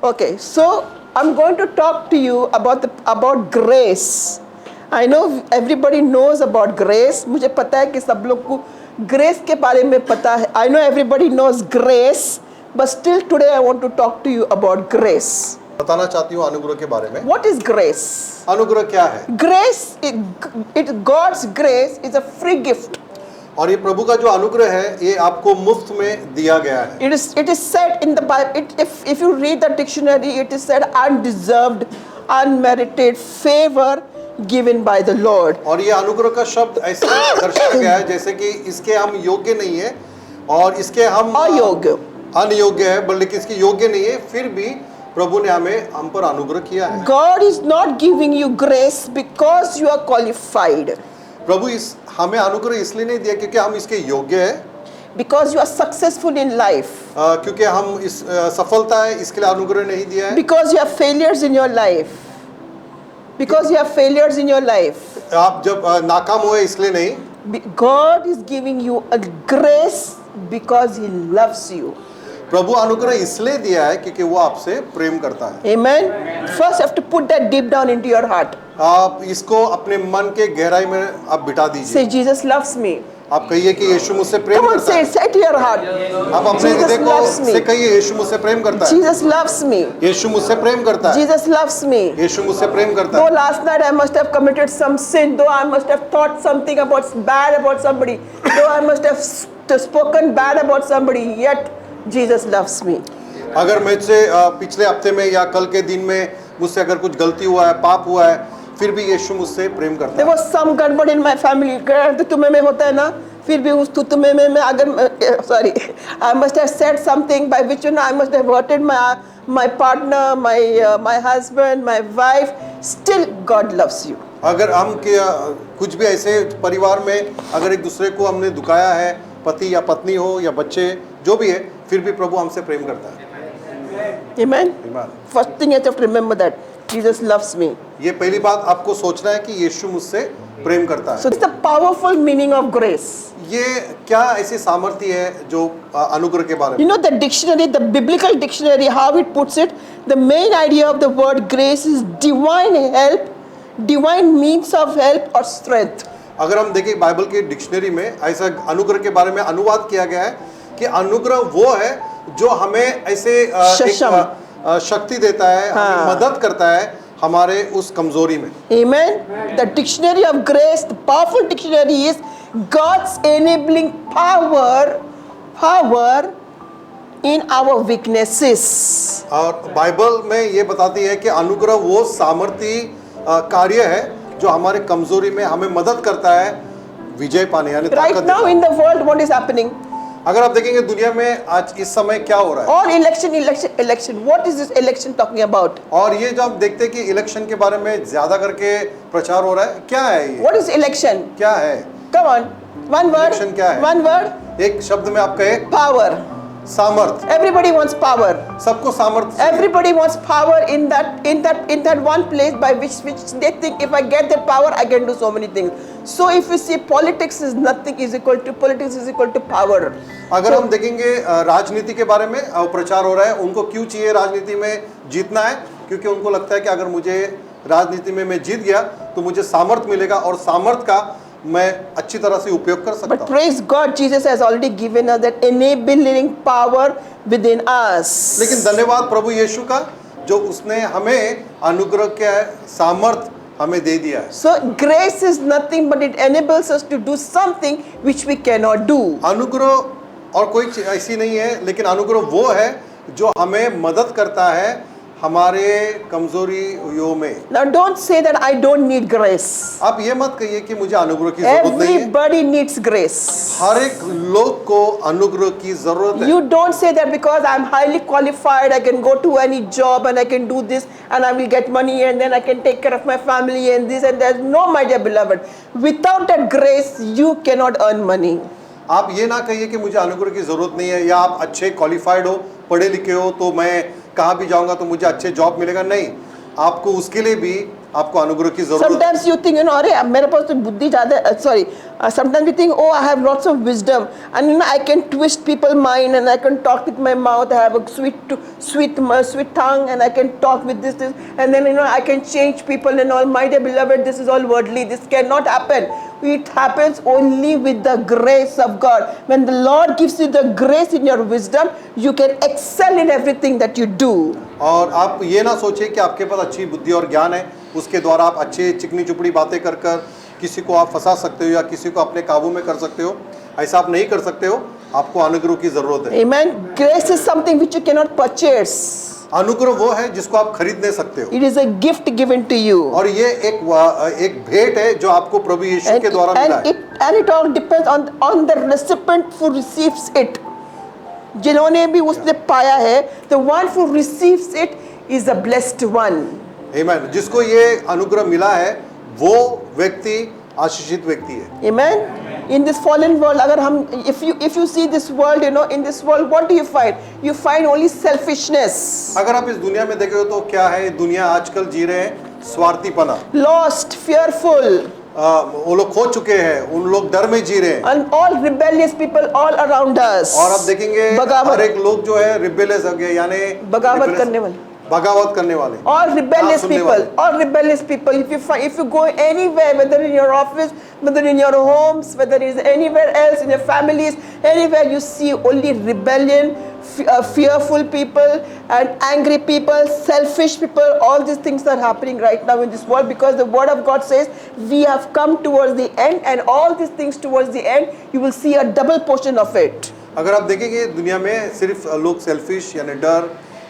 Okay, so I'm going to talk to you about grace. I know everybody knows about grace. मुझे पता है कि सब लोग को grace के बारे में पता है. I know everybody knows grace, but still today I want to talk to you about grace. बताना चाहती हूँ अनुग्रह के बारे में. What is grace? अनुग्रह क्या है? Grace, God's grace is a free gift. और ये प्रभु का जो अनुग्रह है ये आपको मुफ्त में दिया गया है. It is said in the Bible. If you read the dictionary, it is said undeserved, unmerited favor given by the Lord. और ये अनुग्रह का शब्द ऐसे दर्शाया गया है जैसे कि इसके हम योग्य नहीं है और इसके हम अयोग्य है, बल्कि इसके योग्य नहीं है, फिर भी प्रभु ने हम पर अनुग्रह किया है. God is not giving you grace because you are qualified. प्रभु हमें अनुग्रह इसलिए नहीं दिया क्योंकि हम इसके योग्य है. Because you are successful in life. क्योंकि हम इस सफलता है इसके लिए अनुग्रह नहीं दिया है. Because you have failures in your life. Because you have failures in your life. आप जब नाकाम हुए इसलिए नहीं. God is giving you a grace because He loves you. प्रभु अनुग्रह इसलिए दिया है क्योंकि वो आपसे प्रेम करता है. Amen. First you have to put that deep down into your heart. आप इसको अपने मन के गहराई में आप बिठा दीजिए. Say Jesus loves me. आप कहिए कि यीशु मुझसे प्रेम Come on, करता है. say to your heart. आप अपने हृदय को से कहिए यीशु मुझसे प्रेम करता है. Jesus loves me. यीशु मुझसे प्रेम करता है. Jesus loves me. यीशु मुझसे प्रेम करता Though है. last night I must have committed some sin, though I must have thought something bad about somebody, though I must have spoken bad about somebody, yet Jesus loves me. अगर मुझसे पिछले हफ्ते में या कल के दिन में मुझसे अगर कुछ गलती हुआ है, पाप हुआ है, फिर भी यीशु मुझसे प्रेम करता है. There was some गड़बड़ in my family. तो तुम्हें में होता है ना, फिर भी उस तुम्हें में अगर sorry, I must have said something by which I must have hurted my partner, my husband, my wife. Still God loves you. अगर हम कुछ भी ऐसे परिवार में अगर एक दूसरे को हमने दुखाया है, पति या पत्नी हो या बच्चे जो भी है, फिर भी प्रभु हमसे प्रेम करता है. Amen. Amen. First thing you have to remember that Jesus loves me. ये पहली बात आपको सोचना है कि यीशु मुझसे प्रेम करता है. So it's the powerful meaning of grace. ये क्या ऐसी सामर्थ्य है जो अनुग्रह के बारे में? You know the dictionary, the biblical dictionary, how it puts it, the main idea of the word grace is divine help, divine means of help or strength. अगर हम देखें बाइबल के डिक्शनरी में ऐसा अनुग्रह के बारे में अनुवाद किया गया है कि अनुग्रह वो है जो हमें ऐसे शक्ति देता है, हमें मदद करता है हमारे उस कमजोरी में. Amen. The dictionary of grace, the powerful dictionary is God's enabling power in our weaknesses. और बाइबल में ये बताती है कि अनुग्रह वो सामर्थी कार्य है जो हमारे कमजोरी में हमें मदद करता है विजय पाने यानी ताकत. Right now in the world what is happening? अगर आप देखेंगे दुनिया में आज इस समय क्या हो रहा है? All election. What is this election talking about? और ये जो आप देखते हैं कि इलेक्शन के बारे में ज्यादा करके प्रचार हो रहा है, क्या है ये? What is election? क्या है? Come on, one word. Election क्या है? One word. एक शब्द में आप कहे Power. सामर्थ. Everybody wants power. सबको सामर्थ. Everybody wants power in that one place by which they think if I get that power I can do so many things. So if you see politics is equal to power. अगर हम देखेंगे राजनीति के बारे में प्रचार हो रहा है, उनको क्यों चाहिए राजनीति में जीतना है? क्योंकि उनको लगता है कि अगर मुझे राजनीति में मैं जीत गया तो मुझे सामर्थ मिलेगा और सामर्थ का मैं अच्छी तरह से उपयोग कर सकता हूं. But praise God, Jesus has already given us that enabling power within us. लेकिन धन्यवाद प्रभु यीशु का जो उसने हमें अनुग्रह के सामर्थ हमें दे दिया है. So grace is nothing but it enables us to do something which we cannot do. अनुग्रह और कोई चीज ऐसी नहीं है, लेकिन अनुग्रह वो है जो हमें मदद करता है हमारे कमजोरियों में. Now don't say that I don't need grace. आप ये मत कहिए कि मुझे अनुग्रह की जरूरत नहीं है. Everybody needs grace. हर एक लोग को अनुग्रह की जरूरत है. You don't say that because I'm highly qualified, I can go to any job and I can do this and I will get money and then I can take care of my family and this and that. No, my dear beloved. Without that grace, you cannot earn money. आप ये ना कहिए कि मुझे अनुग्रह की जरूरत नहीं है या आप अच्छे क्वालिफाइड हो, पढ़े लिखे हो तो मैं कहाँ भी जाऊंगा तो मुझे अच्छे जॉब मिलेगा. नहीं, आपको उसके लिए भी आपको अनुग्रह की जरूरत है. Sometimes you think, अरे मेरे पास तो बुद्धि ज्यादा, Sometimes we think, oh, I have lots of wisdom, and you know, I can twist people's mind, and I can talk with my mouth. I have a sweet tongue, and I can talk with this, and then you know, I can change people and all. My dear beloved, this is all worldly. This cannot happen. It happens only with the grace of God. When the Lord gives you the grace in your wisdom, you can excel in everything that you do. और आप ये ना सोचिए कि आपके पास अच्छी बुद्धि और ज्ञान है, उसके द्वारा आप अच्छे चिकनी चुपड़ी बातें कर कर किसी को आप फंसा सकते हो या किसी को अपने काबू में कर सकते हो। ऐसा आप नहीं कर सकते हो, आपको अनुग्रह की जरूरत है। Amen. Grace is something which you cannot purchase. अनुग्रह वो है जिसको आप खरीद नहीं सकते हो। It is a gift given to you. और ये एक भेंट है जो आपको प्रभु यीशु के द्वारा मिला है। And it all depends on the recipient who receives it. जिन्होंने भी उसने पाया है, the one who receives it is a blessed one. Amen. जिसको ये अनुग्रह मिला है वो व्यक्ति आशीषित व्यक्ति है। Amen. In this fallen world, अगर हम if you see this world, you know, in this world, what do you find? You find only selfishness. अगर आप इस दुनिया में देखें तो क्या है, दुनिया आजकल जी रहे हैं स्वार्थीपना। Lost, fearful. वो लोग खो चुके हैं, उन लोग डर में जी रहे हैं। And all rebellious people all around us. और आप देखेंगे हर एक लोग जो है रिबेलियस हो गए, यानी बगावत करने वाले। बगावत करने वाले। All rebellious people. All rebellious people. If you go anywhere, whether in your office, whether in your homes, whether it is anywhere else in your families, anywhere you see only rebellion, fearful people, and angry people, selfish people. All these things are happening right now in this world because the Word of God says we have come towards the end, and all these things towards the end, you will see a double portion of it. अगर आप देखेंगे दुनिया में सिर्फ लोग selfish यानी डर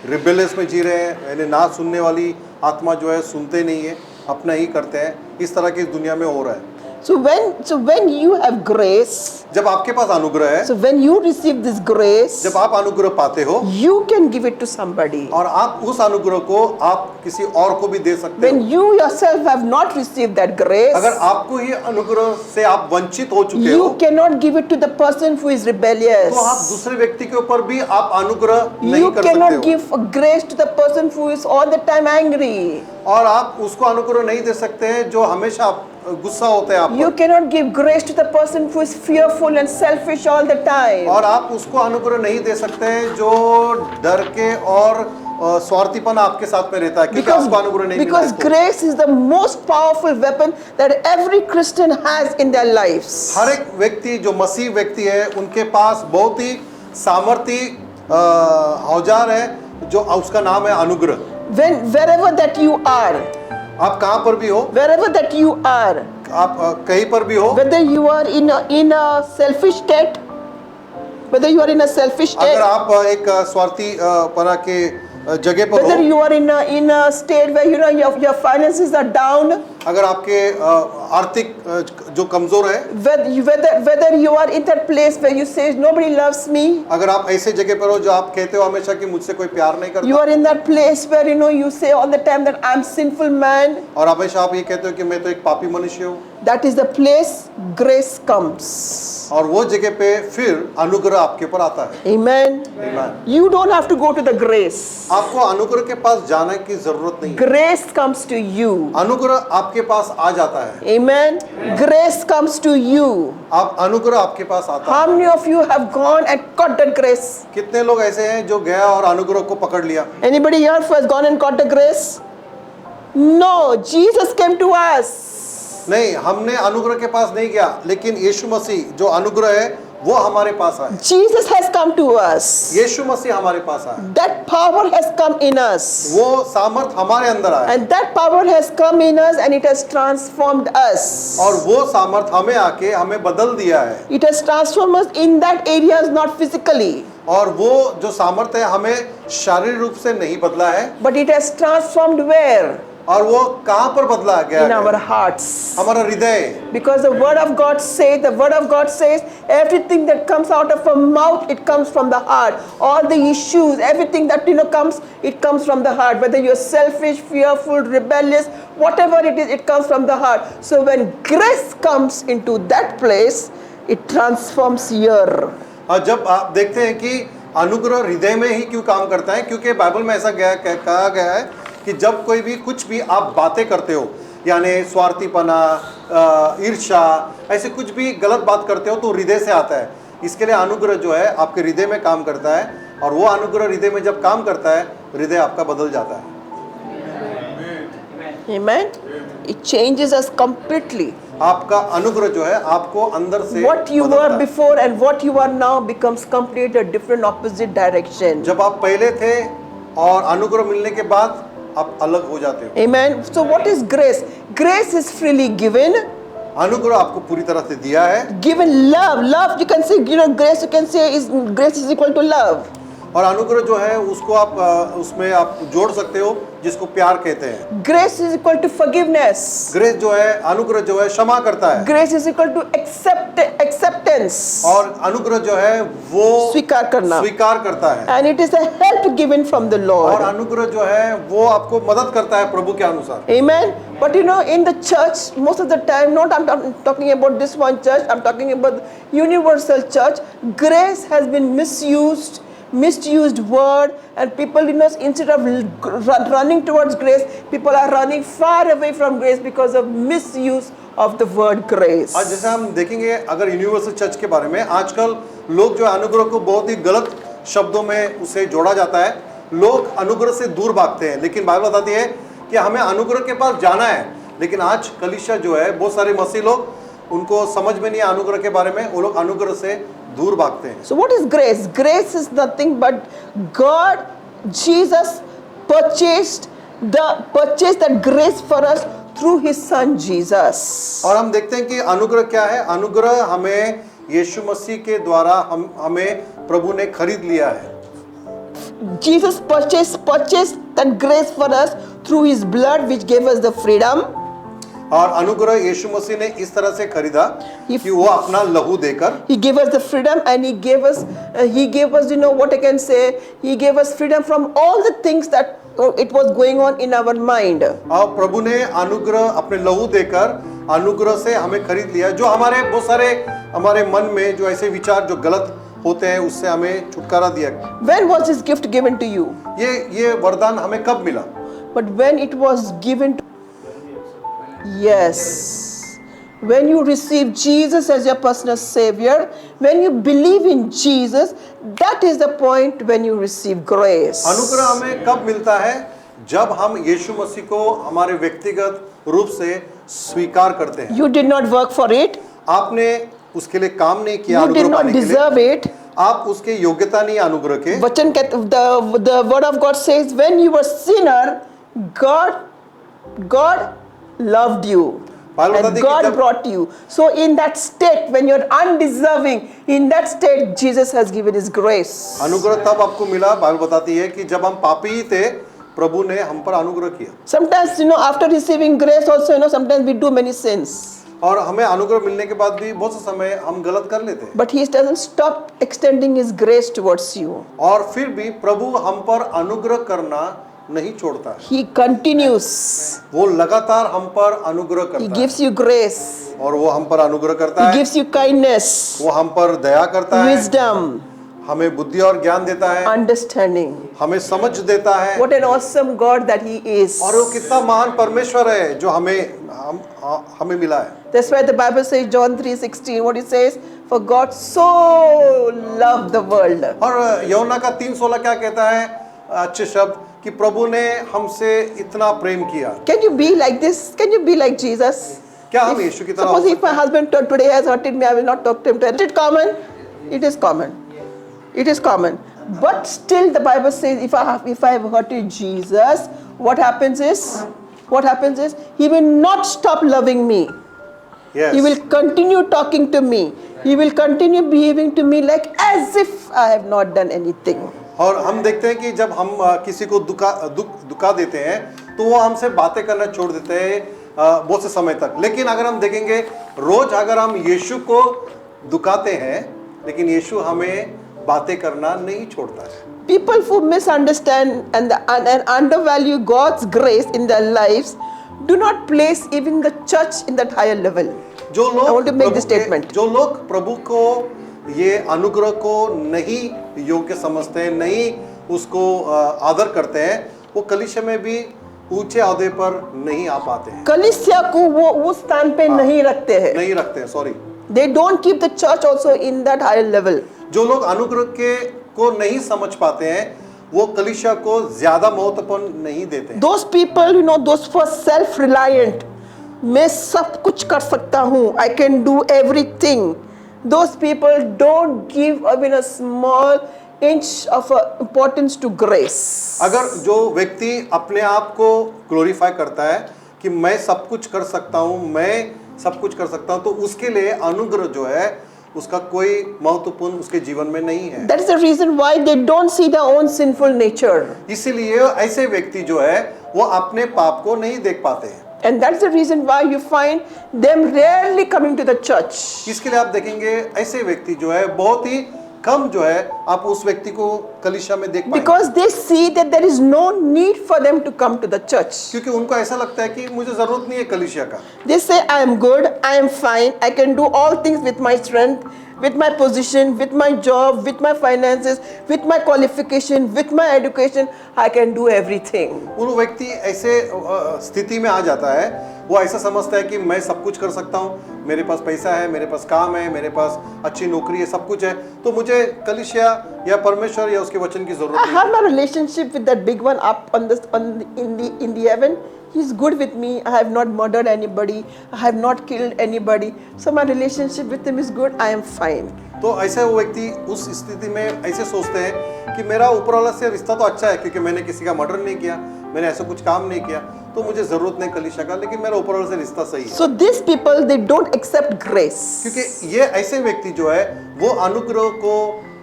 rebellious में जी रहे हैं, यानी ना सुनने वाली आत्मा जो है सुनते नहीं है, अपना ही करते हैं, इस तरह की दुनिया में हो रहा है। So when you have grace, जब आपके पास अनुग्रह है, so when you receive this grace, जब आप अनुग्रह पाते हो, you can give it to somebody. और आप उस अनुग्रह को आप किसी और को भी दे सकते When हो। you yourself have not received that grace, अगर आपको ये अनुग्रह से आप वंचित हो चुके हो, you cannot give it to the person who is rebellious. तो आप दूसरे व्यक्ति के ऊपर भी आप अनुग्रह नहीं You कर सकते cannot हो, give grace to the person who is all the time angry. और आप उसको अनुग्रह नहीं दे सकते हैं जो हमेशा गुस्सा होता है आप You पर। cannot give grace to the person who is fearful and selfish all the time. और आप उसको अनुग्रह नहीं दे सकते हैं जो डर के और स्वार्थीपन आपके साथ में रहता है, क्योंकि आपको अनुग्रह नहीं मिला है Because तो। grace is the most powerful weapon that every Christian has in their lives. हर एक व्यक्ति जो मसीह व्यक्ति है उनके पास बहुत ही सामर्थी औजार है जो उसका नाम है अनुग्रह। Wherever that you are, आप कहाँ पर भी हो, wherever that you are, आप कहीं पर भी हो, whether you are in a selfish state, whether you are in a selfish अगर state, आप एक स्वार्थी पना के जगह पर whether हो, you are in a state where you know your finances are down, अगर आपके आर्थिक जो कमजोर है, whether you are in that place where you say nobody loves me, अगर आप ऐसे जगह पर हो जो आप कहते हो हमेशा कि मुझसे कोई प्यार नहीं you करता, are in that place where you know you say all the time that I'm sinful man, और हमेशा आप ये कहते हो कि मैं तो एक पापी मनुष्य हूँ, that is the place grace comes. और वो जगह पे फिर अनुग्रह आपके ऊपर आता है। Amen. Amen. You don't have to go to the grace. आपको अनुग्रह के पास जाने की जरूरत नहीं है, Grace comes to you. अनुग्रह आपके पास आ जाता है। Amen. Grace comes to you. आप अनुग्रह आपके पास आता है। How many of you have gone and got that grace? कितने लोग ऐसे हैं जो गया और अनुग्रह को पकड़ लिया? Anybody here who has gone and got the grace? No, Jesus came to us. नहीं, हमने अनुग्रह के पास नहीं गया, लेकिन यीशु मसीह जो अनुग्रह है वो हमारे पास आया। Jesus has come to us. यीशु मसीह हमारे पास आया, That power has come in us. वो सामर्थ हमारे अंदर आया, And that power has come in us and it has transformed us. और वो सामर्थ हमें आके हमें बदल दिया है। It has transformed us in that areas, not physically, और वो जो सामर्थ है हमें शारीरिक रूप से नहीं बदला है, but it has transformed where? और वो कहाँ पर बदला गया In our है? hearts. हमारा हृदय। Because the word of God says everything that comes out of a mouth, it comes from the heart. All the issues, everything that comes, it comes from the heart. Whether you're selfish, fearful, rebellious, whatever it is, it comes from the heart. So when grace comes into that place, it transforms your. और जब आप देखते हैं कि अनुग्रह हृदय में ही क्यों काम करता है, क्योंकि बाइबल में ऐसा कहा गया है कि जब कोई भी कुछ भी आप बातें करते हो यानी स्वार्थीपना, ईर्ष्या, ऐसे कुछ भी गलत बात करते हो तो हृदय से आता है। इसके लिए अनुग्रह जो है आपके हृदय में काम करता है, और वो अनुग्रह हृदय में जब काम करता है, हृदय आपका बदल जाता है। Amen. It changes us completely. आपका अनुग्रह जो है आपको अंदर से What you बदलता were है। before and what you are now becomes complete a different opposite direction. जब आप पहले थे और अनुग्रह मिलने के बाद आप अलग हो जाते हो। Amen. So what is grace? Grace is freely given. अनुग्रह आपको पूरी तरह से दिया है, Given love. Love, you can say, grace you can say is grace is equal to love. और अनुग्रह जो है उसको आप उसमें आप जोड़ सकते हो जिसको प्यार कहते हैं। Grace is equal to forgiveness. Grace जो है, अनुग्रह जो है क्षमा करता है, Grace is equal to acceptance. और अनुग्रह जो है वो स्वीकार करना. स्वीकार करता है, And it is a help given from the और Lord. अनुग्रह जो है वो आपको मदद करता है प्रभु के अनुसार। Amen. But in the church, most of the time, not I'm talking about this one church, I'm talking about universal church. Grace has been misused word, and people, instead of running towards grace, people are running far away from grace because of misuse of the word grace. और जैसे हम देखेंगे अगर universal church के बारे में, आजकल लोग जो अनुग्रह को बहुत ही गलत शब्दों में उसे जोड़ा जाता है। लोग अनुग्रह से दूर भागते हैं, लेकिन बाइबल बताती है कि हमें अनुग्रह के पास जाना है। लेकिन आज कलीसिया जो है, बहुत सारे मसीह लोग, उनको समझ में नहीं है अनुग्रह के बारे में, वो लोग अनुग्रह से दूर भागते हैं। So what is grace? Grace is nothing but God, Jesus purchased that grace for us through His Son Jesus. और हम देखते हैं कि अनुग्रह क्या है। अनुग्रह हमें यीशु मसीह के द्वारा हमें प्रभु ने खरीद लिया है। Jesus purchased that grace for us through His blood, which gave us the freedom. और अनुग्रह यीशु मसीह ने इस तरह से खरीदा कि वो अपना लहू देकर, He gave us the freedom, and He gave us, what I can say, He gave us freedom from all the things that it was going on in our mind. और प्रभु ने अनुग्रह अपने लहू देकर अनुग्रह से हमें खरीद लिया। जो हमारे बहुत सारे हमारे मन में जो ऐसे विचार जो गलत होते हैं, उससे हमें छुटकारा दिया। When was His gift given to you? ये वरदान हमें कब मिला? But when it was given to yes, when you receive Jesus as your personal Savior, when you believe in Jesus, that is the point when you receive grace. अनुग्रह हमें कब मिलता है? जब हम यीशु मसीह को हमारे व्यक्तिगत रूप से स्वीकार करते हैं। You did not work for it. आपने उसके लिए काम नहीं किया, You did अनुग्रह not पाने के लिए। deserve it. आप उसके योग्यता नहीं अनुग्रह के। वचन the word of God says, when you were sinner, God loved you. And God brought you. So in that state, when you're undeserving, in that state, Jesus has given His grace. अनुग्रह तब आपको मिला, Bible बताती है कि जब हम पापी ही थे, प्रभु ने हम पर अनुग्रह किया। Sometimes, after receiving grace also, sometimes we do many sins. और हमें अनुग्रह मिलने के बाद भी बहुत से समय हम गलत कर लेते हैं। But He doesn't stop extending His grace towards you. और फिर भी प्रभु हम पर अनुग्रह करना नहीं छोड़ता है। He continues. वो लगातार हम पर अनुग्रह He करता है, gives you grace. और वो हम पर अनुग्रह करता He है, gives you kindness, वो हम पर दया करता है, wisdom, हमें बुद्धि और ज्ञान देता है, understanding. हमें समझ देता है। What an awesome God that He is. और वो कितना महान परमेश्वर है जो हमें मिला है। That's why the Bible says, John 3:16, what it says, for God so loved the world. और यूहन्ना का 3:16 क्या कहता है? अच्छे शब्द कि प्रभु ने हमसे इतना प्रेम किया। Can you be like this? Can you be like Jesus? क्या हम यीशु की तरह हो Suppose if सकते my हैं? husband today has hurted me, I will not talk to him. Is it common? It is common. It is common. But still the Bible says, if I have hurted Jesus, what happens is He will not stop loving me. Yes. He will continue talking to me. He will continue behaving to me like as if I have not done anything. और हम देखते हैं कि जब हम किसी को दुखा देते हैं तो वो हमसे बातें करना छोड़ देते हैं बहुत से समय तक। लेकिन अगर हम देखेंगे रोज अगर हम यीशु को दुखाते हैं, लेकिन यीशु हमें बातें करना नहीं छोड़ता है। People who misunderstand and undervalue God's grace in their lives do not place even the church in that higher level. I want to make this statement. जो लोग प्रभु को ये अनुग्रह को नहीं योग्य समझते हैं, नहीं उसको आदर करते हैं, वो कलीसिया में भी ऊंचे ओहदे पर नहीं आ पाते हैं, कलीसिया को वो उस स्थान पे नहीं रखते हैं. नहीं रखते हैं, sorry. They don't keep the church also in that higher level. जो लोग अनुग्रह के को नहीं समझ पाते हैं, वो कलीसिया को ज्यादा महत्वपूर्ण नहीं देते हैं। Those people, you know, those who are self-reliant, मैं सब कुछ कर सकता हूँ, I can do everything. Those people don't give even a small inch of importance to grace. अगर जो व्यक्ति अपने आप को ग्लोरीफाई करता है कि मैं सब कुछ कर सकता हूँ, मैं सब कुछ कर सकता हूँ, तो उसके लिए अनुग्रह जो है उसका कोई महत्वपूर्ण उसके जीवन में नहीं है। That is the reason why they don't see their own sinful nature. इसीलिए ऐसे व्यक्ति जो है वो अपने पाप को नहीं देख पाते हैं। And that's the reason why you find them rarely coming to the church. इसके लिए आप देखेंगे ऐसे व्यक्ति जो है बहुत ही कम जो है आप उस व्यक्ति को कलीसिया में देख पाएंगे, Because they see that there is no need for them to come to the church. क्योंकि उनको ऐसा लगता है कि मुझे जरूरत नहीं है कलीसिया का। They say, I am good, I am fine, I can do all things with my strength, with my position, with my job, with my finances, with my qualification, with my education, I can do everything. वो व्यक्ति ऐसे स्थिति में आ जाता है, वो ऐसा समझता है कि मैं सब कुछ कर सकता हूँ, मेरे पास पैसा है, मेरे पास काम है, मेरे पास अच्छी नौकरी है, सब कुछ है, तो मुझे कलीसिया या परमेश्वर या उसके वचन की जरूरत I नहीं। have my relationship with that big one up in the heaven. He's good with me. I have not murdered anybody. I have not killed anybody. So my relationship with him is good. I am fine. तो ऐसे वो व्यक्ति उस स्थिति में ऐसे सोचते हैं कि मेरा ऊपर वाला से रिश्ता तो अच्छा है, क्योंकि मैंने किसी का मर्डर नहीं किया, मैंने ऐसा कुछ काम नहीं किया, तो मुझे जरूरत नहीं कलीसिया का, लेकिन मेरा ऊपर वाले से रिश्ता सही है। So these people, they don't accept grace. क्योंकि ये ऐसे व्यक्ति जो है वो अनुग्रह को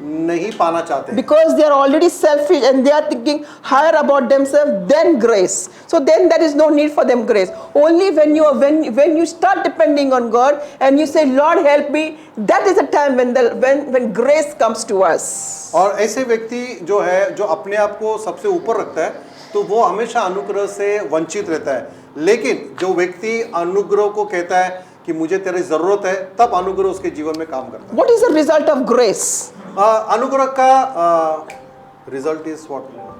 नहीं पाना चाहते हैं, Because they are already selfish and they are thinking higher about themselves than grace. So then there is no need for them grace. Only when you start depending on God and you say, Lord help me, that is the time when grace comes to us. और ऐसे व्यक्ति जो है जो अपने आप को सबसे ऊपर रखता है, तो वो हमेशा अनुग्रह से वंचित रहता है। लेकिन जो व्यक्ति अनुग्रह को कहता है कि मुझे तेरी जरूरत है, तब अनुग्रह उसके जीवन में काम करता है। What is the result of grace? अनुग्रह का result is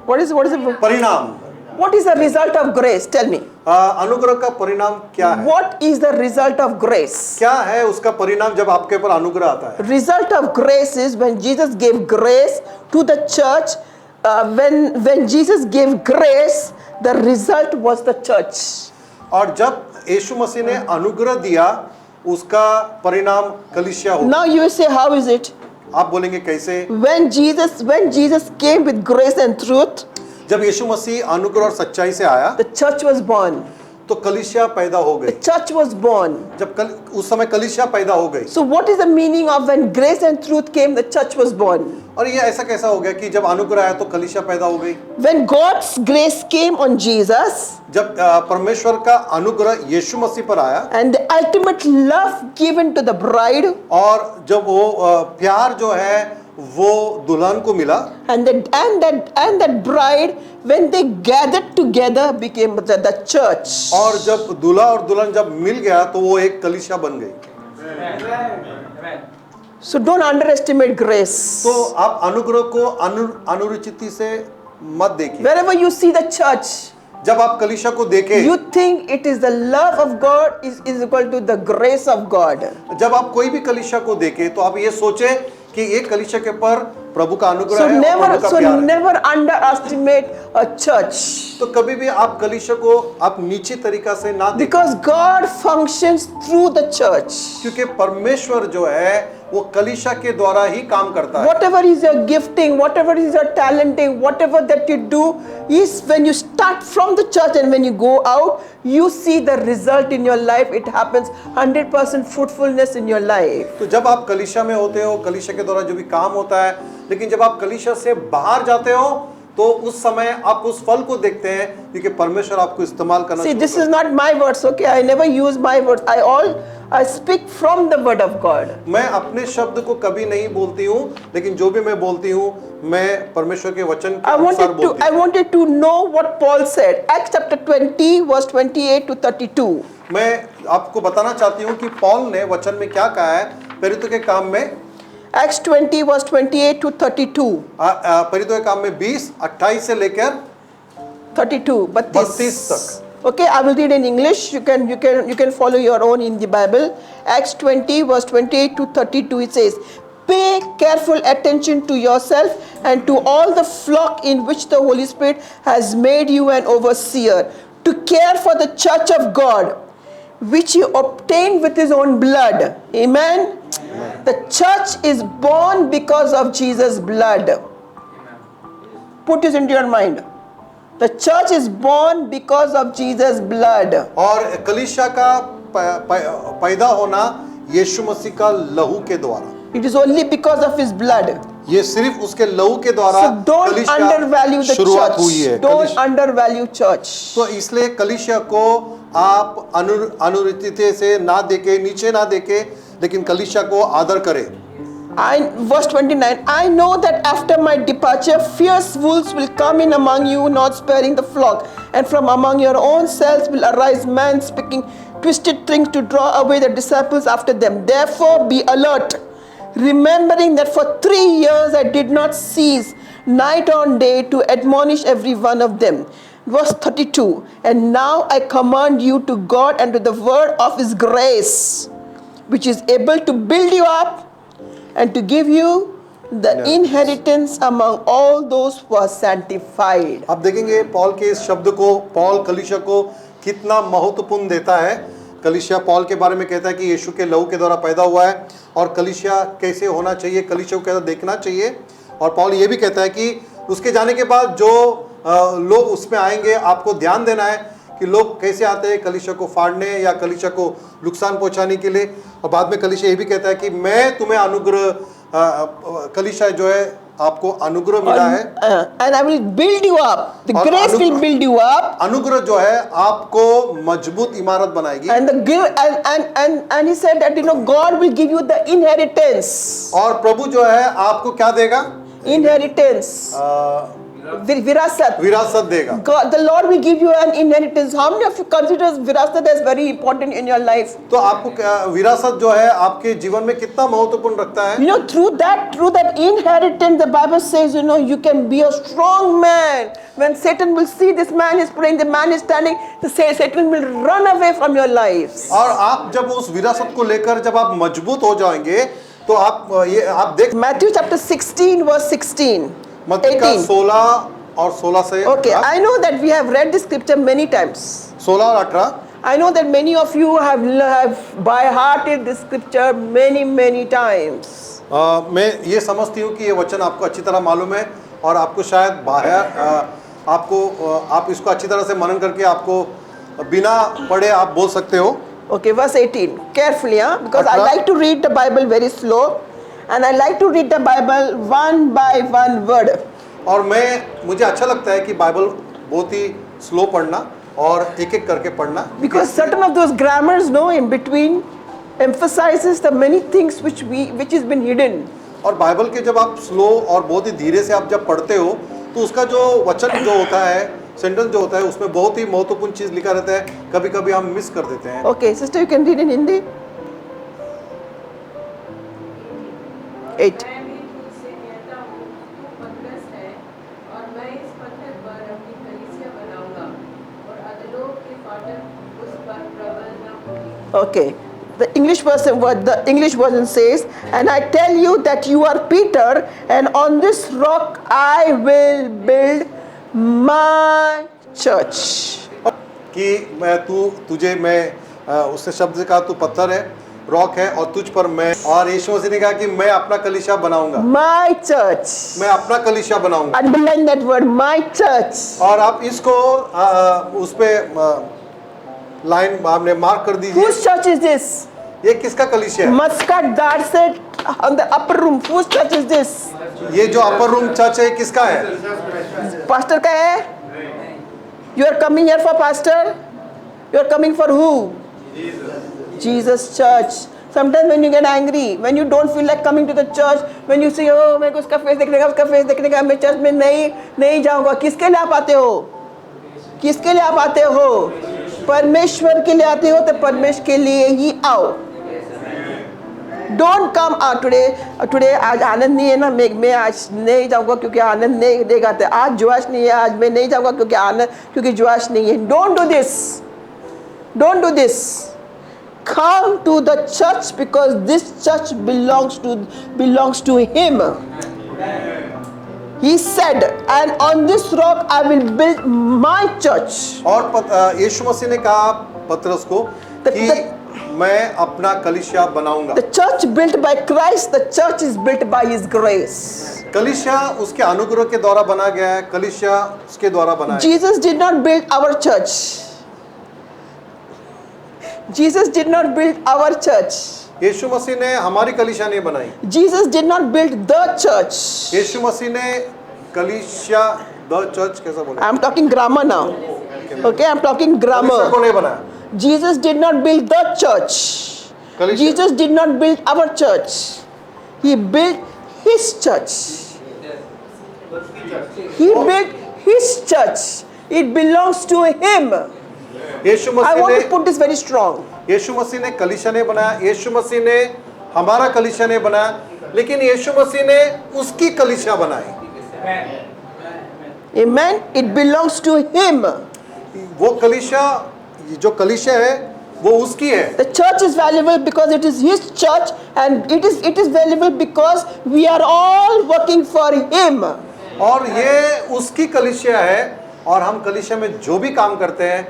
What is the परिणाम। What is the result of grace? Tell me. अनुग्रह का परिणाम क्या है? What is the result of grace? क्या है उसका परिणाम जब आपके ऊपर अनुग्रह आता है? Result of grace is when Jesus gave grace to the church. When Jesus gave grace, the result was the church. और जब यीशु मसीह ने अनुग्रह दिया, उसका परिणाम कलीसिया हो। Now you say, how is it? आप बोलेंगे कैसे? When Jesus came with grace and truth, जब यीशु मसीह अनुग्रह और सच्चाई से आया, the church was born. तो कलीसिया पैदा हो गई। The church was born. जब उस समय कलीसिया पैदा हो गई। So what is the meaning of when grace and truth came, the church was born? और ये ऐसा कैसा हो गया कि जब अनुग्रह आया तो कलीसिया पैदा हो गई? When God's grace came on Jesus, जब परमेश्वर का अनुग्रह यीशु मसीह पर आया, and the ultimate love given to the bride, और जब वो प्यार जो है वो दुल्हन को मिला, and that bride, when they gathered together, became the church. और जब दूल्हा और दुल्हन जब मिल गया तो वो एक कलीसिया बन गई। So don't underestimate grace. तो आप अनुग्रह को अनुरुचिति से मत देखिए। Wherever you see the church, जब आप कलीसिया को देखें, you think it is the love of God is equal to the grace of God. जब आप कोई भी कलीसिया को देखें तो आप ये सोचें कि ये कलीसिया के पर प्रभु का अनुग्रह So है और प्रभु का प्यार है। never underestimate a church. तो कभी भी आप कलीसिया को आप नीचे तरीका से ना देखें, Because God functions through the church. क्योंकि परमेश्वर जो है वो कलीसिया के द्वारा ही काम करता है। Whatever is your gifting, whatever is your talenting, whatever that you do, is when you start from the church and when you go out, you see the result in your life. It happens 100% fruitfulness in your life. तो जब आप कलीसिया में होते हो, कलीसिया के द्वारा जो भी काम होता है, लेकिन जब आप कलीसिया से बाहर जाते हो तो उस समय आप उस फल को देखते हैं, क्योंकि परमेश्वर आपको इस्तेमाल करना। See, this is not my words, okay? I never use my words. I speak from the word of God. मैं अपने शब्द को कभी नहीं बोलती हूँ, लेकिन जो भी मैं बोलती हूँ मैं परमेश्वर के वचन के अनुसार बोलती हूँ। I wanted to know what Paul said. Acts chapter 20, verse 28 to 32. मैं आपको बताना चाहती हूँ कि पौल ने वचन में क्या कहा है प्रेरितों के काम में। Acts 20, verse 28 to 32. प्रेरितों के काम में 20, 28 से लेकर 32. 32 तक. Okay, I will read in English. You can follow your own in the Bible. Acts 20 verse 28 to 32. It says, "Pay careful attention to yourself and to all the flock in which the Holy Spirit has made you an overseer, to care for the church of God, which he obtained with his own blood." Amen. The church is born because of Jesus' blood. Put this into your mind. The church is born because of Jesus' blood. और कलीसिया का पैदा होना यीशु मसीह का लहू के द्वारा. It is only because of his blood. ये सिर्फ उसके लहू के द्वारा So don't undervalue the शुरुआत हुई है. church. Don't undervalue church. तो इसलिए कलीसिया को आप अनुरितते से ना देके, नीचे ना देके, लेकिन कलीसिया को आदर करें. Verse 29, "I know that after my departure fierce wolves will come in among you, not sparing the flock, and from among your own selves will arise men speaking twisted things to draw away the disciples after them. Therefore be alert, remembering that for 3 years I did not cease night or day to admonish every one of them." Verse 32, "And now I command you to God and to the word of his grace, which is able to build you up and to give you the inheritance among all those who are sanctified." आप देखेंगे Paul के इस शब्द को, Paul कलीसिया को कितना महत्वपूर्ण देता है. कलीसिया पॉल के बारे में कहता है कि यीशु के लहू के द्वारा पैदा हुआ है, और कलीसिया कैसे होना चाहिए, कलीसिया को कैसा देखना चाहिए. और पॉल ये भी कहता है कि उसके जाने के बाद जो लोग उसमें आएंगे, आपको ध्यान देना है कि लोग कैसे आते हैं कलीसिया को फाड़ने या कलीसिया को नुकसान पहुंचाने के लिए. और बाद में कलीसिया ये भी कहता है कि मैं तुम्हें अनुग्रह, कलीसिया जो है आपको अनुग्रह मिला है, and I will build you up. The grace will build you up. अनुग्रह जो है आपको मजबूत इमारत बनाएगी. And he said that God will give you the inheritance. और प्रभु जो है आपको क्या देगा? Inheritance. विरासत देगा. God, the Lord will give you an inheritance. How many of you consider विरासत as very important in your life? तो आपको विरासत जो है आपके जीवन में कितना महत्वपूर्ण रखता है? Through that inheritance, the Bible says, you can be a strong man. When Satan will see this man is praying, the man is standing, the Satan will run away from your lives. और आप जब उस विरासत को लेकर जब आप मजबूत हो जाएंगे, तो आप देख Matthew chapter 16 verse 16. मत्ती का 16 और 16 से. Okay, I know that we have read this scripture many times. 16 और 18. I know that many of you have by hearted this scripture many times. मैं ये समझती हूँ कि ये वचन आपको अच्छी तरह मालूम है, और आपको शायद बाहर आप इसको अच्छी तरह से मनन करके आपको बिना पढ़े आप बोल सकते हो. Okay, verse 18. Carefully, because I like to read the Bible very slow, and I like to read the Bible one by one word. और मुझे अच्छा लगता है कि बाइबल बहुत ही स्लो पढ़ना और एक-एक करके पढ़ना. Because certain of those grammars, in between, emphasizes the many things which has been hidden. और बाइबल के जब आप स्लो और बहुत ही धीरे से आप जब पढ़ते हो, तो उसका जो वचन जो होता है, सेंटेंस जो होता है, उसमें बहुत ही महत्वपूर्ण चीज लिखा रहता है. कभी-कभी हम मिस कर देते हैं. Okay, sister, you can read in Hindi. 8. Okay, the English version says, "And I tell you that you are Peter, and on this rock I will build my church." कि उसने शब्द कहा तू पत्थर है, रॉक है, और तुझ पर मैं, और यीशु मसीह ने कहा कि मैं अपना कलीसिया बनाऊंगा. My church. मैं अपना कलीसिया बनाऊंगा. Underline that word, my church. और आप इसको उस पे लाइन आपने मार्क कर दीजिए. Whose church is this? ये किसका कलीसिया है? Muscat Darset on the upper room. Whose church is this? ये जो अपर रूम चर्च है किसका है? Pastor का है? You are coming here for pastor? You are coming for who? Jesus church. Sometimes when you get angry, when you don't feel like coming to the church, when you say, oh मेरे को उसका face देखने का, उसका face देखने का, मैं church में नहीं जाऊंगा. किसके लिए आप आते हो? किसके लिए आप आते हो? परमेश्वर के लिए आते हो, तो परमेश्वर के लिए ही आओ. Don't come today आज आनंद नहीं है ना, मैं आज नहीं जाऊंगा क्योंकि आनंद नहीं देगा, आज जोश नहीं है, आज मैं नहीं जाऊंगा क्योंकि जोश नहीं है. Don't do this. Don't do this. Come to the church because this church belongs to him. He said, and on this rock I will build my church. और यीशु मसीह ने कहा पतरस को कि मैं अपना कलीसिया बनाऊंगा. The church built by Christ, the church is built by his grace. कलीसिया उसके अनुग्रह के द्वारा बना गया है, कलीसिया उसके द्वारा बना है. Jesus did not build our church. Jesus did not build our church. यीशु मसीह ने हमारी कलीसिया नहीं बनाई. Jesus did not build the church. यीशु मसीह ने कलीसिया द चर्च कैसा बोला? I'm talking grammar now. Okay, I'm talking grammar. कलीसिया को नहीं बनाया. Jesus did not build the church. कलीसिया. Jesus did not build our church. He built his church. He built his church. It belongs to him. Yeshu I Masih want ने to put this very strong. यीशु मसीह ने कलीसिया नहीं बनाया. यीशु मसीह ने हमारा कलीसिया नहीं बनाया, लेकिन यीशु मसीह ने उसकी कलीसिया बनाई. Amen. It belongs to him. वो कलीसिया, जो कलीसिया है वो उसकी है. The church is valuable because it is his church, and it is valuable because we are all working for him. और ये उसकी कलीसिया है और हम कलीसिया में जो भी काम करते हैं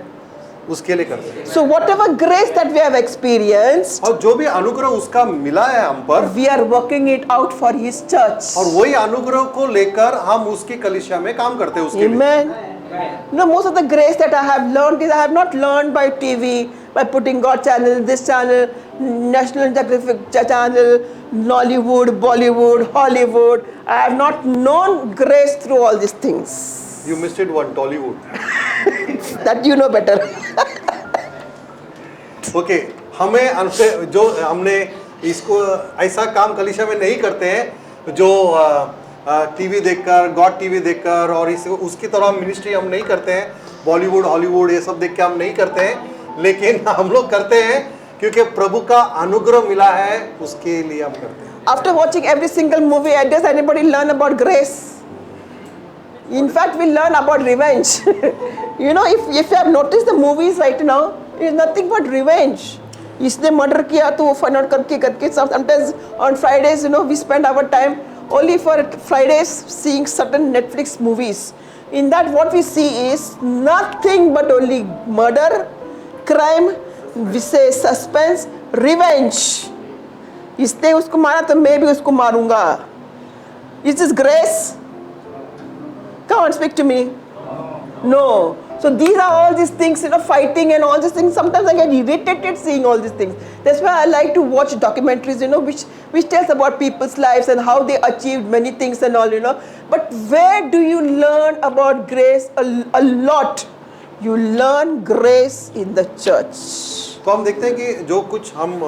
उसके लिए करते हैं. So whatever grace that we have experienced, और जो भी अनुग्रह उसका मिला है हम पर, we are working it out for his church. और वही अनुग्रह को लेकर हम उसकी कलीसिया में काम करते हैं उसके लिए. Amen. No, most of the grace that I have learned is I have not learned by TV, by putting God channel, this channel, National Geographic channel, Nollywood, Bollywood, Hollywood. I have not known grace through all these things. You missed it one, Tollywood. That you know better. Okay, हमें जो हमने इसको ऐसा काम कलीसिया में नहीं करते हैं जो टीवी देखकर, गॉड टीवी देखकर, और इस उसकी तरह मिनिस्ट्री हम नहीं करते हैं. बॉलीवुड, हॉलीवुड ये सब देख के हम नहीं करते हैं, लेकिन हम लोग करते हैं क्योंकि प्रभु का अनुग्रह मिला है, उसके लिए हम करते हैं. After watching every single movie, does anybody learn about grace? In fact, we learn about revenge. You know, if you have noticed the movies right now, it is nothing but revenge. इसने murder किया तो वो find out करके sometimes on Fridays, you know, we spend our time only for Fridays seeing certain Netflix movies. In that, what we see is nothing but only murder, crime, we say suspense, revenge. इसने उसको मारा तो मैं भी उसको मारूंगा. Is this grace? Come on, speak to me. No. So these are all these things, you know, fighting and all these things. Sometimes I get irritated seeing all these things. That's why I like to watch documentaries, you know, which tells about people's lives and how they achieved many things and all, you know. But where do you learn about grace? A lot. You learn grace in the church. तो हम देखते हैं कि जो कुछ हम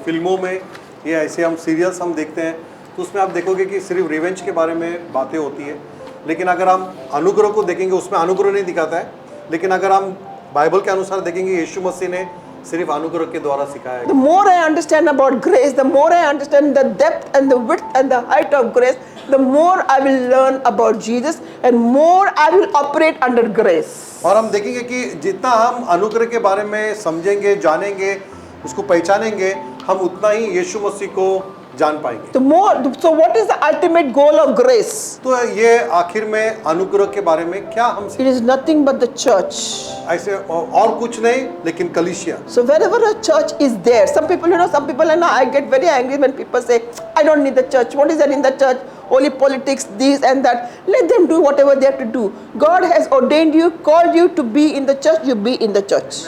फिल्मों में या ऐसे हम सीरियल्स हम देखते हैं, तो उसमें आप देखोगे कि सिर्फ रिवेंज के बारे में बातें होती है. लेकिन अगर हम अनुग्रह को देखेंगे, उसमें अनुग्रह नहीं दिखाता है. लेकिन अगर हम बाइबल के अनुसार देखेंगे, यीशु मसीह ने सिर्फ अनुग्रह के द्वारा सिखाया है. The more I understand about grace, the more I understand the depth and the width and the height of grace, the more I will learn about Jesus and more I will operate under grace. और हम देखेंगे कि जितना हम अनुग्रह के बारे में समझेंगे, जानेंगे, उसको पहचानेंगे, हम उतना ही यीशु मसीह को जान पाएंगे. So what is the ultimate goal of grace? तो ये आखिर में अनुग्रह के बारे में क्या हम It is nothing but the church. ऐसे और कुछ नहीं, लेकिन कलीसिया. So wherever a church is there, some people, you know, I get very angry when people say, I don't need the church. What is there in the church? Only politics, this and that. Let them do whatever they have to do. God has ordained you, called you to be in the church, you be in the church.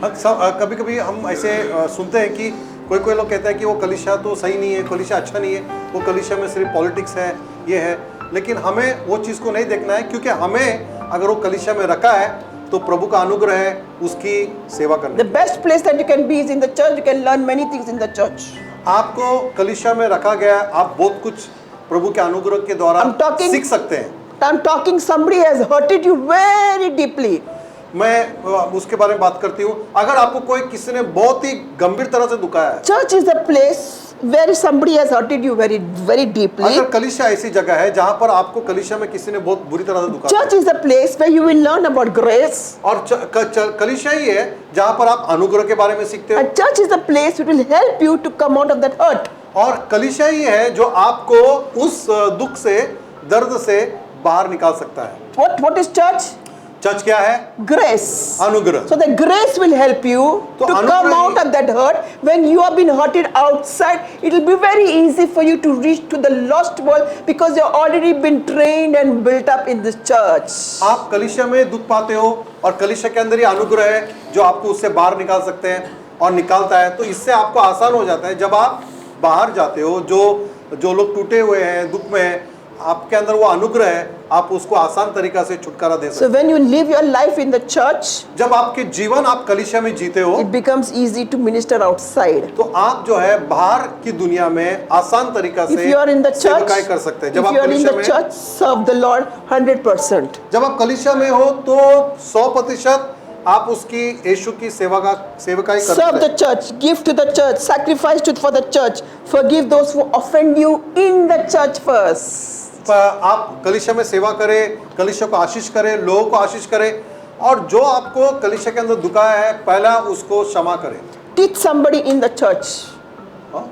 कभी कभी हम ऐसे सुनते हैं कि कोई लोग कहता है कि वो कलीसिया तो सही नहीं है, कलीसिया अच्छा नहीं है, वो कलीसिया में सिर्फ पॉलिटिक्स है, ये है. लेकिन हमें वो चीज़ को नहीं देखना है, क्योंकि हमें अगर वो कलीसिया में रखा है तो प्रभु का अनुग्रह है उसकी सेवा करना. The best place that you can be is in the church. You can learn many things in the church. आपको कलीसिया में रखा गया है, आप बहुत कुछ प्रभु के अनुग्रह के द्वारा सीख सकते हैं. I'm talking somebody has hurted you very deeply. मैं उसके बारे में बात करती हूँ. अगर आपको कोई किसी ने बहुत ही गंभीर तरह से दुखाया है, Church is the place where somebody has hurted you very, very deeply. अगर कलीसिया ऐसी जगह है जहां पर आपको कलीसिया में किसी ने बहुत बुरी तरह से दुखा Church is a place where you will learn about grace. और कलीसिया ही है जहां पर आप अनुग्रह के बारे में सीखते हो And church is a place which will help you to come out of that hurt. और कलीसिया ही है जो आपको उस दुख से दर्द से बाहर निकाल सकता है What is church? चर्च क्या है Grace. अनुग्रह So the grace will help you तो to come अनुग्रह out he- of that hurt. When you have been hurted outside, it will be very easy for you to reach to the lost world because you've already been trained and built up in this church. आप कलीसिया में दुख पाते हो और कलीसिया के अंदर ही अनुग्रह है जो आपको उससे बाहर निकाल सकते हैं और निकालता है तो इससे आपको आसान हो जाता है जब आप बाहर जाते हो जो लोग टूटे हुए हैं दुख में हैं आपके अंदर वो अनुग्रह है आप उसको आसान तरीका से छुटकारा दे सकते So when you live your life in the church, हैं जब आपके जीवन आप कलीसिया में जीते हो it becomes easy to minister outside. तो आप जो है बाहर की दुनिया में आसान तरीका If से you are in the church, सेवकाई कर सकते हैं if जब आप you are in कलीसिया the में church, serve the Lord 100%. जब आप कलीसिया में हो तो 100% आप उसकी यीशु की सेवकाई Serve करते the हैं church, give to the church, sacrifice for the church, forgive those who offend you in the church first. आप कलीसिया में सेवा करें कलीसिया को आशीष करें लोगों को आशीष करें और जो आपको कलीसिया के अंदर दुखाया है पहला उसको क्षमा करें Teach somebody in the church. हाँ?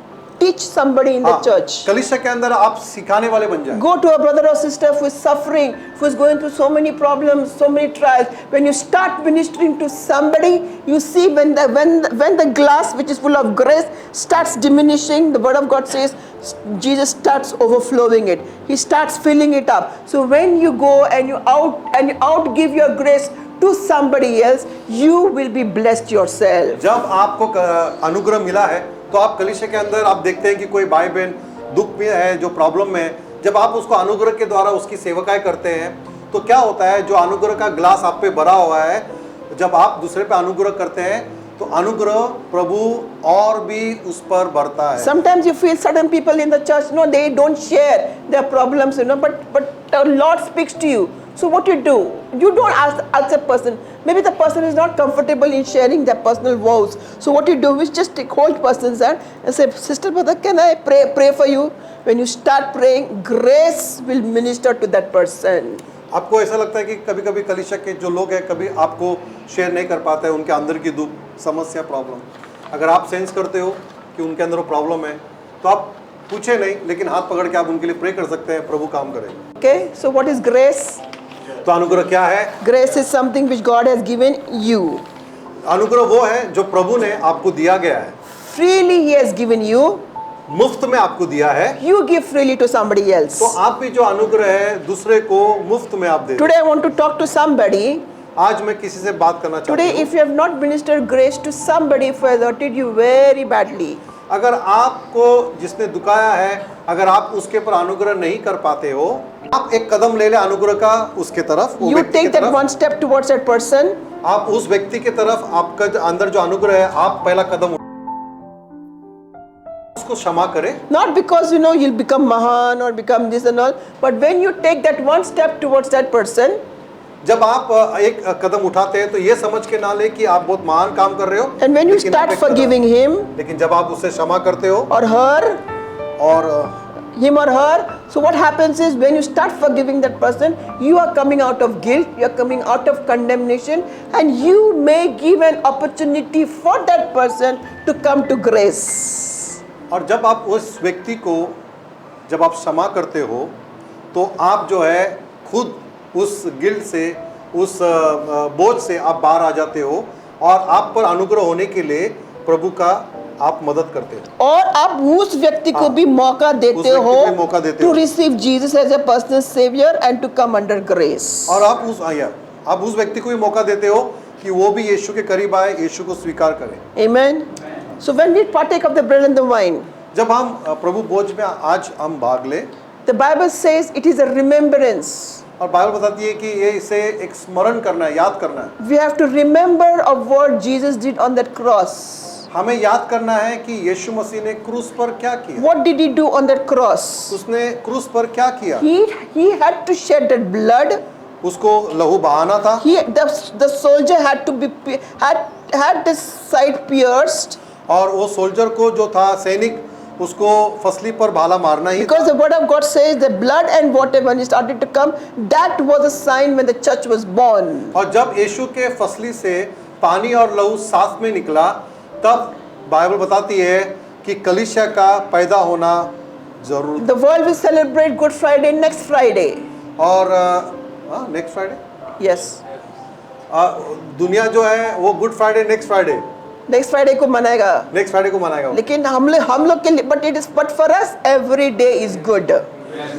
Teach somebody in the हाँ, church. कलीसिया के अंदर आप सिखाने वाले बन जाए Go to a brother or sister who is suffering, who is going through so many problems, so many trials. When you start ministering to somebody, you see when the glass which is full of grace starts diminishing, the word of God says Jesus starts overflowing it. He starts filling it up. So when you go and you out give your grace to somebody else, you will be blessed yourself. जब आपको अनुग्रह मिला है तो आप कलीसिया के अंदर आप देखते हैं कि कोई भाई बहन दुख में है जो प्रॉब्लम में है जब आप उसको अनुग्रह के द्वारा उसकी सेवकाई करते हैं तो क्या होता है जो अनुग्रह का ग्लास आप पे भरा हुआ है जब आप दूसरे पे अनुग्रह करते हैं तो अनुग्रह प्रभु और भी उस पर बढ़ता है Sometimes you feel certain people in the church, no, they don't share their problems, but the Lord speaks to you. So what you do? You don't ask a person. Maybe the person is not comfortable in sharing their personal woes. So what you do is just take hold person's hand and say, Sister, brother, can I pray for you? When you start praying, grace will minister to that person. आपको ऐसा लगता है कि कभी-कभी कलीसिया के जो लोग हैं कभी आपको शेयर नहीं कर पाते हैं उनके अंदर की दुख समस्या प्रॉब्लम अगर आप सेंस करते हो कि उनके अंदर वो प्रॉब्लम है तो आप पूछे नहीं लेकिन हाथ पकड़ के आप उनके लिए प्रे कर सकते हैं प्रभु काम करेगा Okay, so what is grace? तो अनुग्रह क्या है Grace is something which God has given you. अनुग्रह वो है जो प्रभु ने आपको दिया गया है Freely He has given you. मुफ्त में आपको दिया है You give freely to somebody else. तो आप भी जो अनुग्रह है दूसरे को मुफ्त में आप दे Today I want to talk to somebody. आज मैं किसी से बात करना चाहता Today, हूँ if you have not ministered grace to somebody who has hurted you very badly, अगर आपको जिसने दुखाया है अगर आप उसके पर अनुग्रह नहीं कर पाते हो आप एक कदम ले ले अनुग्रह का उसके तरफ वो you व्यक्ति take की that तरफ, one step towards that person. आप उस व्यक्ति की तरफ आपका अंदर जो अनुग्रह है आप पहला कदम उसको क्षमा करें Not because you'll become Mahan or become this and all, but when you take that one step towards that person, जब आप एक कदम उठाते हैं तो ये समझ के ना ले कि आप बहुत महान काम कर रहे हो and when you लेकिन आप start एक कदम- forgiving him लेकिन जब आप उससे क्षमा करते हो or her, और him or her, so what happens is when you start forgiving that person, you are coming out of guilt, you are coming out of condemnation, and you may give an opportunity for that person to come to grace. और जब आप उस व्यक्ति को जब आप क्षमा करते हो तो आप जो है खुद उस गिल्ट से उस बोझ से आप बाहर आ जाते हो और आप पर अनुग्रह होने के लिए प्रभु का आप मदद करते हो और आप उस व्यक्ति को भी मौका देते व्यक्ति हो को भी मौका देते to हो। receive Jesus as a personal savior and to come under grace. और आप उस व्यक्ति को भी मौका देते हो कि वो भी यीशु के करीब आए यीशु को स्वीकार करे Amen. So when we partake of the bread and the wine, जब हम प्रभु भोज में आज हम भाग ले the Bible says it is a remembrance. और बाइबल बताती है कि ये इसे एक स्मरण करना है याद करना है We have to remember of what Jesus did on that cross. हमें याद करना है कि यीशु मसीह ने क्रूस पर क्या किया What did he do on that cross? उसने क्रूस पर क्या किया He had to shed that blood. उसको लहू बहाना था The soldier had to had the side pierced. और वो सोल्जर को जो था सैनिक उसको फसली पर भाला मारना ही Because the word of God says the blood and water when it started to come, that was a sign when the church was born. और जब यीशु के फसली से पानी और लहू साथ में निकला, तब बाइबल बताती है कि कलीसिया का पैदा होना जरूर। The world will celebrate Good Friday next Friday. और नेक्स्ट फ्राइडे, Yes. दुनिया जो है वो गुड फ्राइडे Next Friday को मनाएगा. नेक्स्ट फ्राइडे को मनाएगा वो। लेकिन हम लोग के लिए but for us every day is good.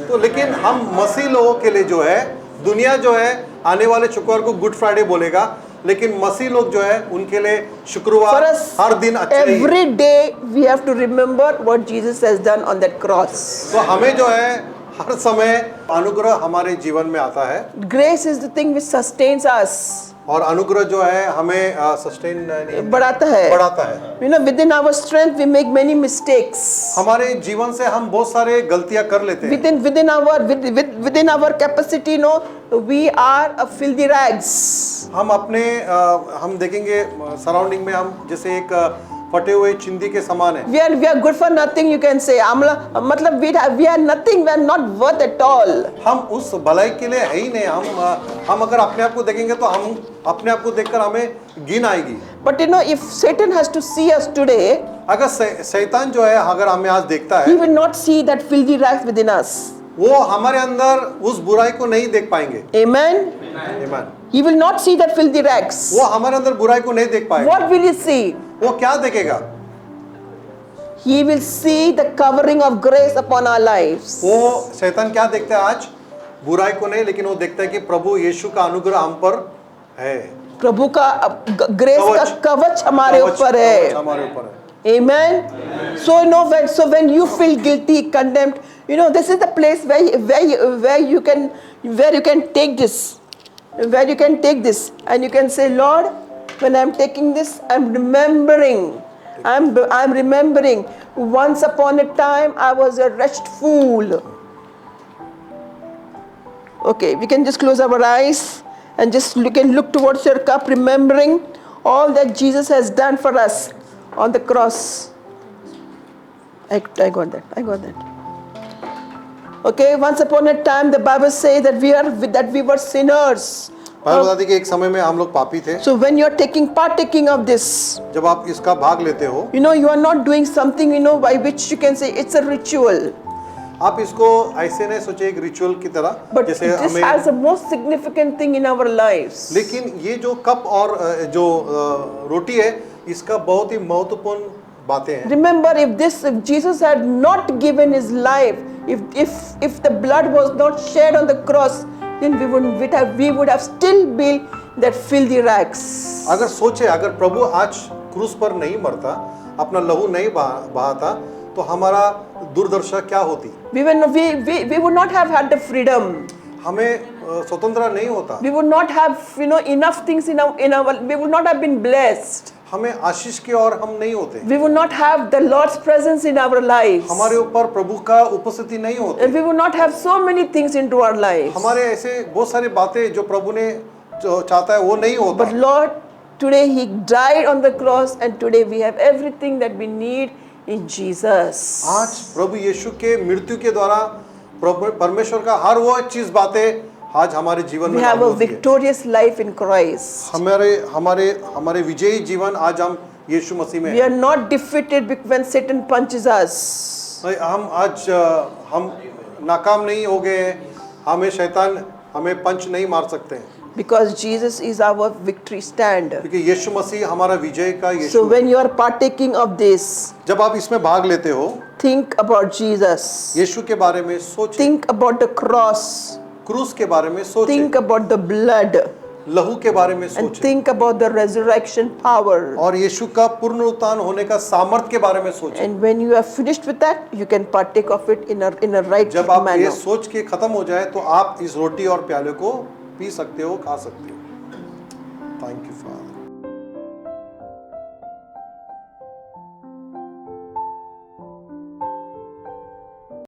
तो लेकिन हम मसीह लोगों के लिए जो है, दुनिया जो है आने वाले शुक्रवार को गुड फ्राइडे बोलेगा, लेकिन मसीह लोग जो है उनके लिए For शुक्रवार us हर दिन अच्छा ही है। every day we have to remember what Jesus has done on that cross. तो हमें जो है हर समय अनुग्रह हमारे जीवन में आता है, Grace is the thing which sustains us. और अनुग्रह जो है हमें सस्टेन बढ़ाता है. बढ़ाता है। You know, within our strength we make many mistakes. हमारे जीवन से हम बहुत सारे गलतियां कर लेते हैं। Within our capacity, you know, we are a filthy rags. हम देखेंगे सराउंडिंग में हम जैसे एक फटे हुए चिंदी के समान है। We are good for nothing, you can say. मतलब we are nothing, we are not worth at all. हम उस भलाई के लिए है ही नहीं। हम अगर अपने आप को देखेंगे तो हम अपने आप को देखकर हमें घिन आएगी। But you know, if Satan has to see us today, अगर शैतान जो है अगर हमें आज देखता he है, will not see that filthy rags within us. वो हमारे अंदर उस बुराई को नहीं देख पाएंगे। Amen. आमीन। He will not see that filthy rags. वो हमारे अंदर बुराई को नहीं देख पाएगा। What will he see? वो क्या देखेगा? He will see the covering of grace upon our lives. वो शैतान क्या देखता है आज? बुराई को नहीं, लेकिन वो देखता है कि प्रभु यीशु का अनुग्रह हम पर है। प्रभु का ग्रेस का कवच हमारे ऊपर है। हमारे ऊपर है। Amen. So you know when you feel guilty, condemned, you know this is the place where you can take this, and you can say, Lord, when I'm taking this, I'm remembering. Once upon a time I was a wretched fool. Okay, we can just close our eyes and you can look towards your cup, remembering all that Jesus has done for us on the cross. I got that. Okay, once upon a time the Bible says that we were sinners. Bible बताती है कि एक समय में हम लोग पापी थे। So when you are partaking of this, जब आप इसका भाग लेते हो, you know you are not doing something, you know, by which you can say it's a ritual. आप इसको ऐसे नहीं सोचे एक रिचुअल की तरह, But जैसे this हमें, has the most significant thing in our lives. लेकिन ये जो कप और जो रोटी है, इसका बहुत ही महत्वपूर्ण बातें हैं। Remember, if Jesus had not given his life, if the blood was not shed on the cross, then we would have still been that filthy rags. अगर सोचे, अगर प्रभु आज क्रूस पर नहीं मरता, अपना लहू नहीं बहाता, तो हमारा दुर्दशा क्या होती? We would not have had the freedom. हमें स्वतंत्र नहीं होता। We would not have, you know, enough things in our. We would not have been blessed. हमें आशीष की और हम नहीं होते। We would not have the Lord's presence in our lives. हमारे ऊपर प्रभु का उपस्थिति नहीं होती। And we would not have so many things into our lives. हमारे ऐसे बहुत सारी बातें जो प्रभु ने जो चाहता है वो नहीं होता। But Lord, today He died on the cross, and today we have everything that we need in Jesus. आज प्रभु यीशु के मृत्यु के द्वारा परमेश्वर का हर वो चीज बातें आज हमारे जीवन में We have a victorious life in Christ. हमारे विजयी जीवन आज हम यीशु मसीह में We are not defeated when Satan punches us. हम नाकाम नहीं हो गए, हमें शैतान हमें पंच नहीं मार सकते हैं। Because Jesus is our victory stand. क्योंकि यीशु मसीह हमारा विजय का यीशु। So when you are partaking of this, जब आप इसमें भाग लेते हो, think about Jesus. यीशु के बारे में सोचें। Think about the cross. क्रूस के बारे में सोचें। Think about the blood. लहू के बारे में And सोचें। think about the resurrection power. और यीशु का पुनरुत्थान होने का सामर्थ्य के बारे में सोचें। And when you are finished with that, you can partake of it in a right जब आप ये manner. सोच के खत्म हो जाए तो आप इस रोटी और प्याले को पी सकते हो, खा सकते हो। Thank you father.